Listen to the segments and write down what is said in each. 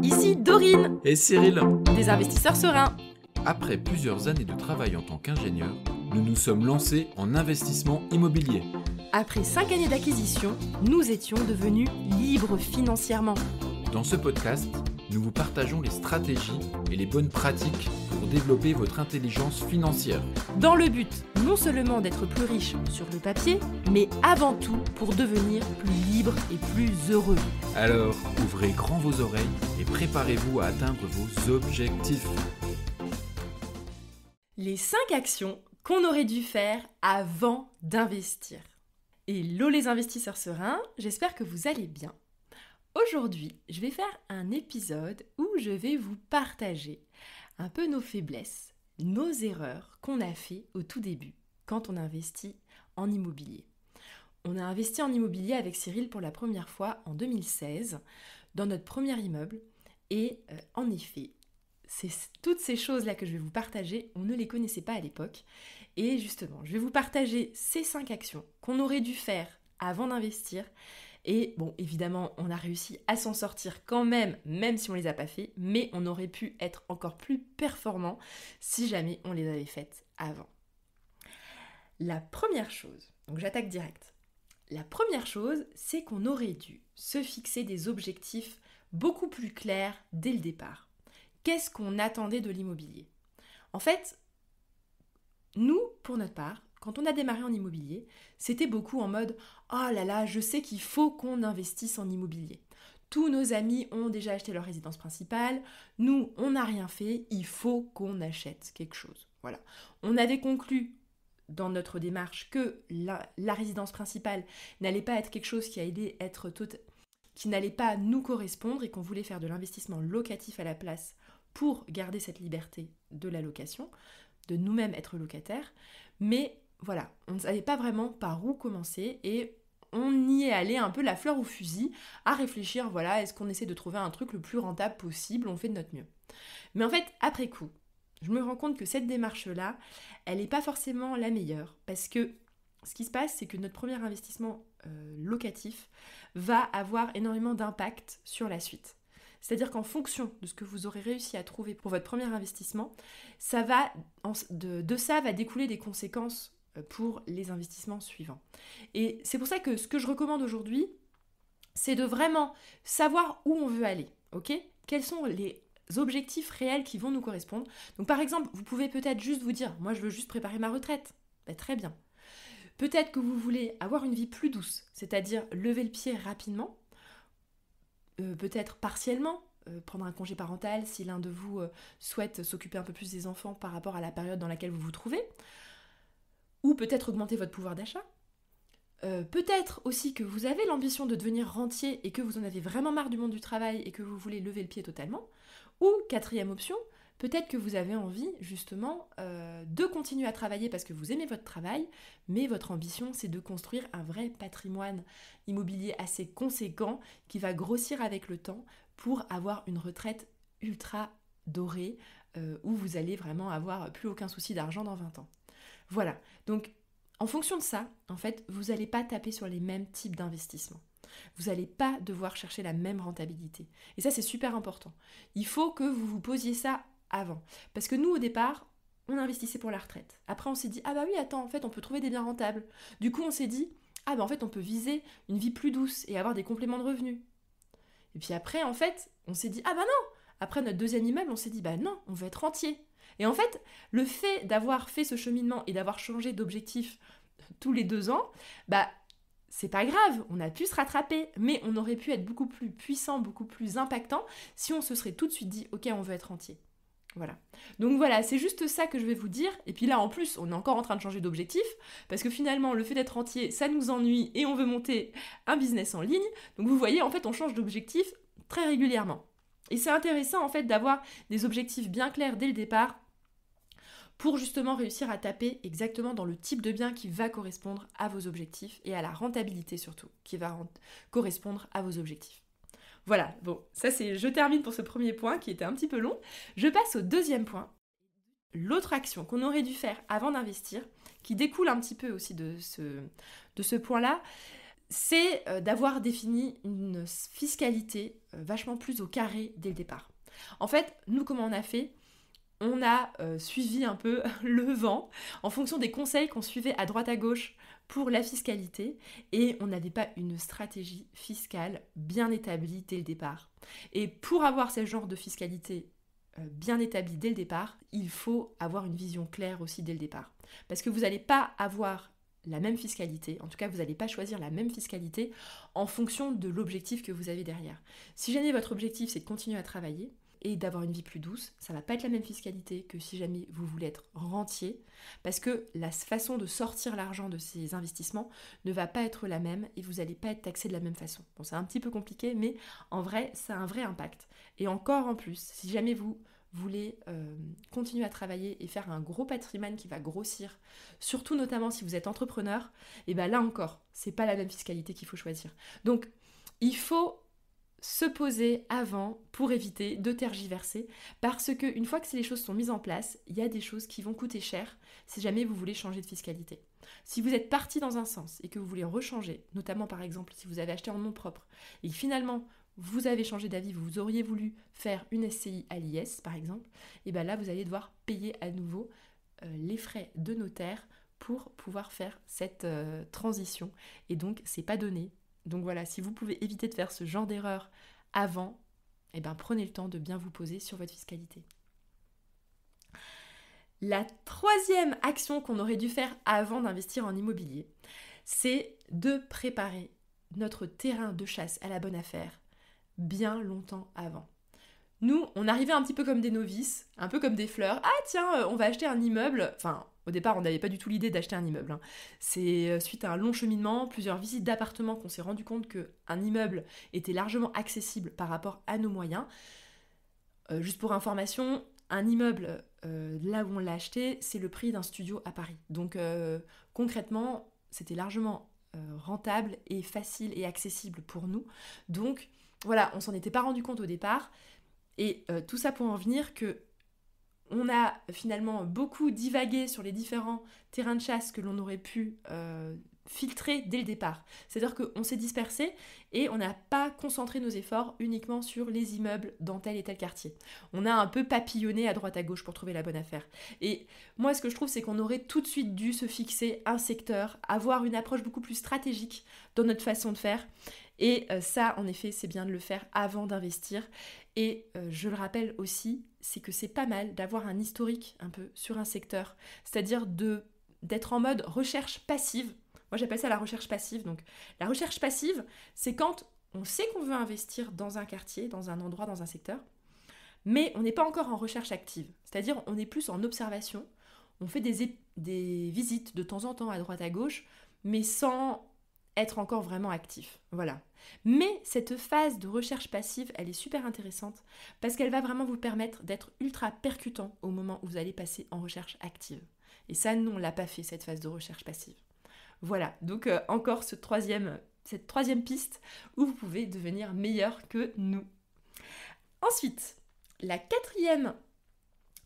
ici Dorine, Et Cyril, des investisseurs sereins. après plusieurs années de travail en tant qu'ingénieur, nous nous sommes lancés en investissement immobilier. Après 5 années d'acquisition, nous étions devenus libres financièrement. Dans ce podcast, nous vous partageons les stratégies et les bonnes pratiques pour développer votre intelligence financière. Dans le but non seulement d'être plus riche sur le papier, mais avant tout pour devenir plus libre et plus heureux. Alors, ouvrez grand vos oreilles et préparez-vous à atteindre vos objectifs. Les 5 actions qu'on aurait dû faire avant d'investir. Hello les investisseurs sereins, j'espère que vous allez bien. Aujourd'hui, je vais faire un épisode où je vais vous partager un peu nos faiblesses, nos erreurs qu'on a fait au tout début quand on a investi en immobilier. On a investi en immobilier avec Cyril pour la première fois en 2016 dans notre premier immeuble et en effet, c'est toutes ces choses-là que je vais vous partager, on ne les connaissait pas à l'époque. Et justement, je vais vous partager ces 5 actions qu'on aurait dû faire avant d'investir. Et bon, évidemment, on a réussi à s'en sortir quand même si on ne les a pas fait. Mais on aurait pu être encore plus performant si jamais on les avait faites avant. La première chose, donc j'attaque direct. La première chose, c'est qu'on aurait dû se fixer des objectifs beaucoup plus clairs dès le départ. Qu'est-ce qu'on attendait de l'immobilier ? En fait, nous, pour notre part, quand on a démarré en immobilier, c'était beaucoup en mode « Oh là là, je sais qu'il faut qu'on investisse en immobilier. Tous nos amis ont déjà acheté leur résidence principale, nous, on n'a rien fait, il faut qu'on achète quelque chose. » Voilà. On avait conclu dans notre démarche que la résidence principale n'allait pas être quelque chose qui allait être qui n'allait pas nous correspondre et qu'on voulait faire de l'investissement locatif à la place pour garder cette liberté de la location, de nous-mêmes être locataires. Mais voilà, on ne savait pas vraiment par où commencer et on y est allé un peu la fleur au fusil à réfléchir, voilà, est-ce qu'on essaie de trouver un truc le plus rentable possible, on fait de notre mieux. Mais en fait, après coup, je me rends compte que cette démarche-là, elle n'est pas forcément la meilleure parce que ce qui se passe, c'est que notre premier investissement locatif va avoir énormément d'impact sur la suite. C'est-à-dire qu'en fonction de ce que vous aurez réussi à trouver pour votre premier investissement, de ça va découler des conséquences pour les investissements suivants. Et c'est pour ça que ce que je recommande aujourd'hui, c'est de vraiment savoir où on veut aller, ok ? Quels sont les objectifs réels qui vont nous correspondre ? Donc par exemple, vous pouvez peut-être juste vous dire, moi je veux juste préparer ma retraite. Ben, très bien. Peut-être que vous voulez avoir une vie plus douce, c'est-à-dire lever le pied rapidement, peut-être partiellement, prendre un congé parental si l'un de vous souhaite s'occuper un peu plus des enfants par rapport à la période dans laquelle vous vous trouvez, ou peut-être augmenter votre pouvoir d'achat. Peut-être aussi que vous avez l'ambition de devenir rentier et que vous en avez vraiment marre du monde du travail et que vous voulez lever le pied totalement. Ou, quatrième option, peut-être que vous avez envie justement de continuer à travailler parce que vous aimez votre travail, mais votre ambition c'est de construire un vrai patrimoine immobilier assez conséquent qui va grossir avec le temps pour avoir une retraite ultra dorée où vous allez vraiment avoir plus aucun souci d'argent dans 20 ans. Voilà, donc en fonction de ça, en fait, vous n'allez pas taper sur les mêmes types d'investissements. Vous n'allez pas devoir chercher la même rentabilité. Et ça, c'est super important. Il faut que vous vous posiez ça avant. Parce que nous, au départ, on investissait pour la retraite. Après, on s'est dit, ah bah oui, attends, en fait, on peut trouver des biens rentables. Du coup, on s'est dit, ah bah en fait, on peut viser une vie plus douce et avoir des compléments de revenus. Et puis après, en fait, on s'est dit, ah bah non. Après notre deuxième immeuble, on s'est dit, bah non, on veut être rentier. Et en fait, le fait d'avoir fait ce cheminement et d'avoir changé d'objectif tous les 2 ans, bah c'est pas grave, on a pu se rattraper, mais on aurait pu être beaucoup plus puissant, beaucoup plus impactant si on se serait tout de suite dit « Ok, on veut être rentier ». Voilà. Donc voilà, c'est juste ça que je vais vous dire. Et puis là, en plus, on est encore en train de changer d'objectif, parce que finalement, le fait d'être rentier, ça nous ennuie et on veut monter un business en ligne. Donc vous voyez, en fait, on change d'objectif très régulièrement. Et c'est intéressant, en fait, d'avoir des objectifs bien clairs dès le départ, pour justement réussir à taper exactement dans le type de bien qui va correspondre à vos objectifs et à la rentabilité surtout, qui va correspondre à vos objectifs. Voilà, bon, ça c'est, je termine pour ce premier point qui était un petit peu long. Je passe au deuxième point. L'autre action qu'on aurait dû faire avant d'investir, qui découle un petit peu aussi de ce point-là, c'est d'avoir défini une fiscalité vachement plus au carré dès le départ. En fait, nous, comment on a fait ? On a suivi un peu le vent en fonction des conseils qu'on suivait à droite à gauche pour la fiscalité, et on n'avait pas une stratégie fiscale bien établie dès le départ. Et pour avoir ce genre de fiscalité bien établie dès le départ, il faut avoir une vision claire aussi dès le départ. Parce que vous n'allez pas avoir la même fiscalité, en tout cas vous n'allez pas choisir la même fiscalité en fonction de l'objectif que vous avez derrière. Si jamais votre objectif c'est de continuer à travailler et d'avoir une vie plus douce, ça va pas être la même fiscalité que si jamais vous voulez être rentier, parce que la façon de sortir l'argent de ces investissements ne va pas être la même et vous n'allez pas être taxé de la même façon. Bon, c'est un petit peu compliqué, mais en vrai, ça a un vrai impact. Et encore en plus, si jamais vous voulez continuer à travailler et faire un gros patrimoine qui va grossir, surtout notamment si vous êtes entrepreneur, et bien là encore, c'est pas la même fiscalité qu'il faut choisir. Donc, il faut se poser avant pour éviter de tergiverser, parce que une fois que les choses sont mises en place, il y a des choses qui vont coûter cher si jamais vous voulez changer de fiscalité. Si vous êtes parti dans un sens et que vous voulez rechanger, notamment par exemple si vous avez acheté en nom propre et que finalement vous avez changé d'avis, vous auriez voulu faire une SCI à l'IS par exemple, et bien là vous allez devoir payer à nouveau les frais de notaire pour pouvoir faire cette transition, et donc c'est pas donné. Donc voilà, si vous pouvez éviter de faire ce genre d'erreur avant, eh ben prenez le temps de bien vous poser sur votre fiscalité. La troisième action qu'on aurait dû faire avant d'investir en immobilier, c'est de préparer notre terrain de chasse à la bonne affaire bien longtemps avant. Nous, on arrivait un petit peu comme des novices, un peu comme des fleurs. Ah tiens, on va acheter un immeuble. Enfin, au départ, on n'avait pas du tout l'idée d'acheter un immeuble, hein. C'est suite à un long cheminement, plusieurs visites d'appartements qu'on s'est rendu compte qu'un immeuble était largement accessible par rapport à nos moyens. Juste pour information, un immeuble, là où on l'a acheté, c'est le prix d'un studio à Paris. Donc concrètement, c'était largement rentable et facile et accessible pour nous. Donc voilà, on s'en était pas rendu compte au départ. Et tout ça pour en venir que on a finalement beaucoup divagué sur les différents terrains de chasse que l'on aurait pu filtrer dès le départ. C'est-à-dire qu'on s'est dispersé et on n'a pas concentré nos efforts uniquement sur les immeubles dans tel et tel quartier. On a un peu papillonné à droite à gauche pour trouver la bonne affaire. Et moi, ce que je trouve, c'est qu'on aurait tout de suite dû se fixer un secteur, avoir une approche beaucoup plus stratégique dans notre façon de faire. Et ça, en effet, c'est bien de le faire avant d'investir. Et je le rappelle aussi, c'est que c'est pas mal d'avoir un historique un peu sur un secteur, c'est-à-dire d'être en mode recherche passive. Moi, j'appelle ça la recherche passive. Donc, la recherche passive, c'est quand on sait qu'on veut investir dans un quartier, dans un endroit, dans un secteur, mais on n'est pas encore en recherche active. C'est-à-dire, on est plus en observation. On fait des visites de temps en temps à droite à gauche, mais sans être encore vraiment actif. Voilà. Mais cette phase de recherche passive, elle est super intéressante parce qu'elle va vraiment vous permettre d'être ultra percutant au moment où vous allez passer en recherche active. Et ça, nous, on ne l'a pas fait, cette phase de recherche passive. Voilà, donc encore cette troisième piste où vous pouvez devenir meilleur que nous. Ensuite, la quatrième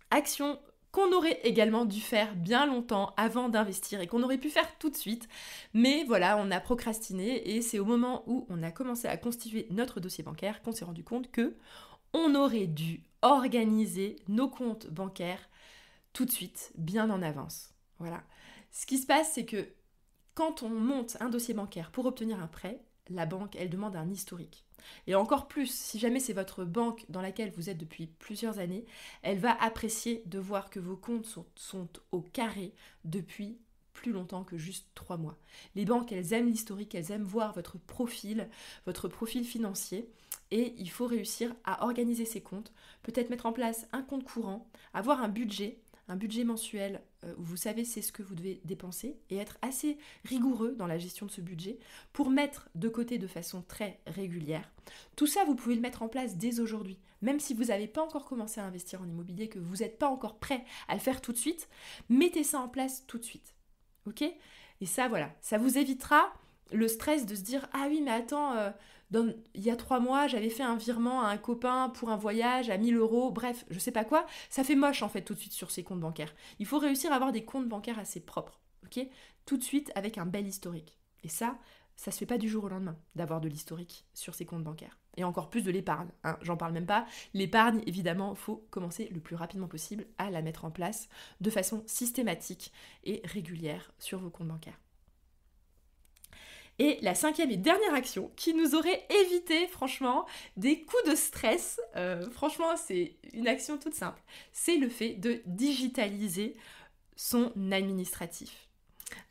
action qu'on aurait également dû faire bien longtemps avant d'investir et qu'on aurait pu faire tout de suite, mais voilà, on a procrastiné et c'est au moment où on a commencé à constituer notre dossier bancaire qu'on s'est rendu compte que on aurait dû organiser nos comptes bancaires tout de suite, bien en avance. Voilà. Ce qui se passe, c'est que quand on monte un dossier bancaire pour obtenir un prêt, la banque, elle demande un historique. Et encore plus, si jamais c'est votre banque dans laquelle vous êtes depuis plusieurs années, elle va apprécier de voir que vos comptes sont au carré depuis plus longtemps que juste 3 mois. Les banques, elles aiment l'historique, elles aiment voir votre profil financier, et il faut réussir à organiser ces comptes, peut-être mettre en place un compte courant, avoir un budget mensuel où vous savez c'est ce que vous devez dépenser et être assez rigoureux dans la gestion de ce budget pour mettre de côté de façon très régulière. Tout ça, vous pouvez le mettre en place dès aujourd'hui. Même si vous n'avez pas encore commencé à investir en immobilier, que vous n'êtes pas encore prêt à le faire tout de suite, mettez ça en place tout de suite. Ok ? Et ça, voilà, ça vous évitera le stress de se dire « Ah oui, mais attends, il y a 3 mois, j'avais fait un virement à un copain pour un voyage à 1000 €, bref, je sais pas quoi. » Ça fait moche en fait tout de suite sur ces comptes bancaires. Il faut réussir à avoir des comptes bancaires assez propres, ok ? Tout de suite avec un bel historique. Et ça, ça se fait pas du jour au lendemain d'avoir de l'historique sur ses comptes bancaires. Et encore plus de l'épargne, hein, j'en parle même pas. L'épargne, évidemment, il faut commencer le plus rapidement possible à la mettre en place de façon systématique et régulière sur vos comptes bancaires. Et la 5e et dernière action qui nous aurait évité, franchement, des coups de stress, franchement, c'est une action toute simple, c'est le fait de digitaliser son administratif.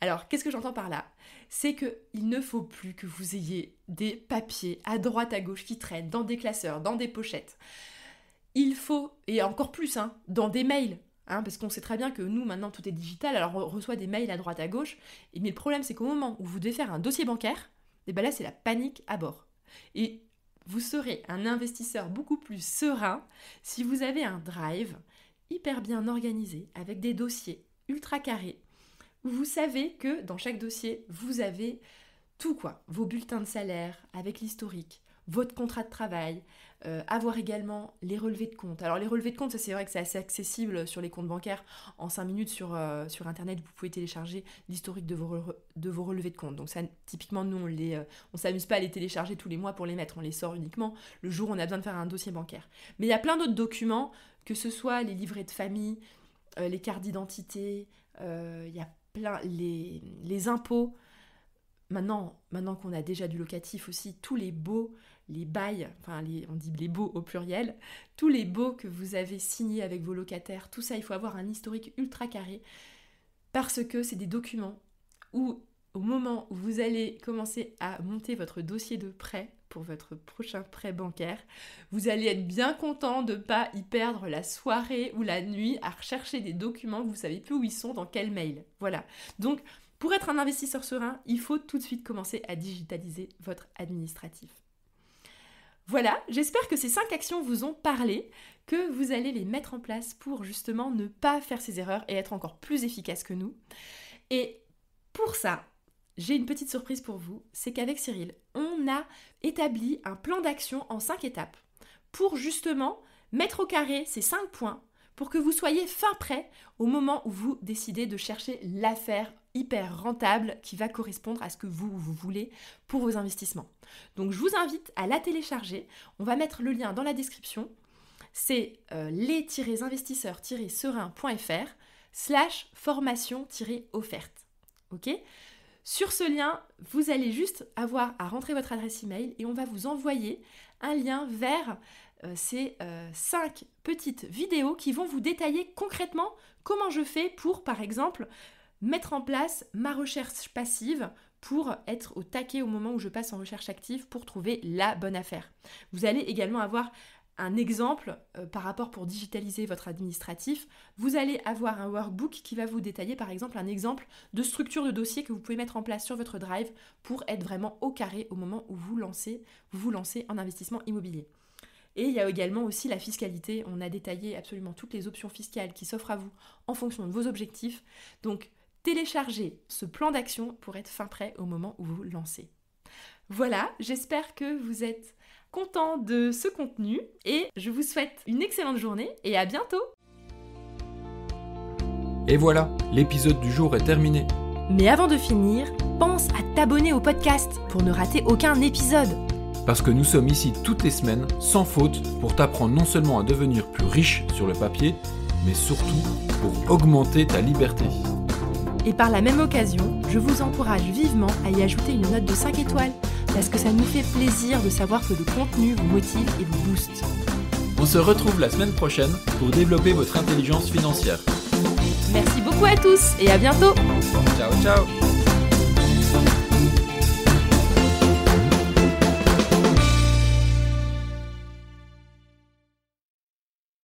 Alors, qu'est-ce que j'entends par là ? C'est qu'il ne faut plus que vous ayez des papiers à droite à gauche qui traînent dans des classeurs, dans des pochettes. Il faut, et encore plus, dans des mails, parce qu'on sait très bien que nous, maintenant, tout est digital, alors on reçoit des mails à droite à gauche, mais le problème, c'est qu'au moment où vous devez faire un dossier bancaire, et ben là, c'est la panique à bord. Et vous serez un investisseur beaucoup plus serein si vous avez un drive hyper bien organisé, avec des dossiers ultra carrés, où vous savez que dans chaque dossier, vous avez tout vos bulletins de salaire avec l'historique, votre contrat de travail, avoir également les relevés de compte. Alors les relevés de compte, ça c'est vrai que c'est assez accessible sur les comptes bancaires. En 5 minutes sur internet, vous pouvez télécharger l'historique de vos relevés de compte. Donc ça, typiquement, nous, on s'amuse pas à les télécharger tous les mois pour les mettre. On les sort uniquement le jour où on a besoin de faire un dossier bancaire. Mais il y a plein d'autres documents, que ce soit les livrets de famille, les cartes d'identité, il y a plein, les impôts. Maintenant qu'on a déjà du locatif aussi, tous les baux, les bails, on dit les baux au pluriel, tous les baux que vous avez signés avec vos locataires, tout ça, il faut avoir un historique ultra carré parce que c'est des documents où, au moment où vous allez commencer à monter votre dossier de prêt pour votre prochain prêt bancaire, vous allez être bien content de ne pas y perdre la soirée ou la nuit à rechercher des documents que vous ne savez plus où ils sont, dans quel mail. Voilà. Donc, pour être un investisseur serein, il faut tout de suite commencer à digitaliser votre administratif. Voilà, j'espère que ces 5 actions vous ont parlé, que vous allez les mettre en place pour justement ne pas faire ces erreurs et être encore plus efficace que nous. Et pour ça, j'ai une petite surprise pour vous, c'est qu'avec Cyril, on a établi un plan d'action en 5 étapes pour justement mettre au carré ces 5 points pour que vous soyez fin prêt au moment où vous décidez de chercher l'affaire hyper rentable qui va correspondre à ce que vous voulez pour vos investissements. Donc je vous invite à la télécharger, on va mettre le lien dans la description, c'est les-investisseurs-serein.fr/formation-offerte. Ok ? Sur ce lien, vous allez juste avoir à rentrer votre adresse email et on va vous envoyer un lien vers ces 5 petites vidéos qui vont vous détailler concrètement comment je fais pour, par exemple, mettre en place ma recherche passive pour être au taquet au moment où je passe en recherche active pour trouver la bonne affaire. Vous allez également avoir un exemple par rapport pour digitaliser votre administratif. Vous allez avoir un workbook qui va vous détailler par exemple un exemple de structure de dossier que vous pouvez mettre en place sur votre drive pour être vraiment au carré au moment où vous vous lancez en investissement immobilier. Et il y a également aussi la fiscalité. On a détaillé absolument toutes les options fiscales qui s'offrent à vous en fonction de vos objectifs. Donc, téléchargez ce plan d'action pour être fin prêt au moment où vous vous lancez. Voilà, j'espère que vous êtes content de ce contenu et je vous souhaite une excellente journée et à bientôt. Et voilà, l'épisode du jour est terminé. Mais avant de finir, pense à t'abonner au podcast pour ne rater aucun épisode. Parce que nous sommes ici toutes les semaines, sans faute, pour t'apprendre non seulement à devenir plus riche sur le papier, mais surtout pour augmenter ta liberté. Et par la même occasion, je vous encourage vivement à y ajouter une note de 5 étoiles, parce que ça nous fait plaisir de savoir que le contenu vous motive et vous booste. On se retrouve la semaine prochaine pour développer votre intelligence financière. Merci beaucoup à tous et à bientôt. Ciao, ciao.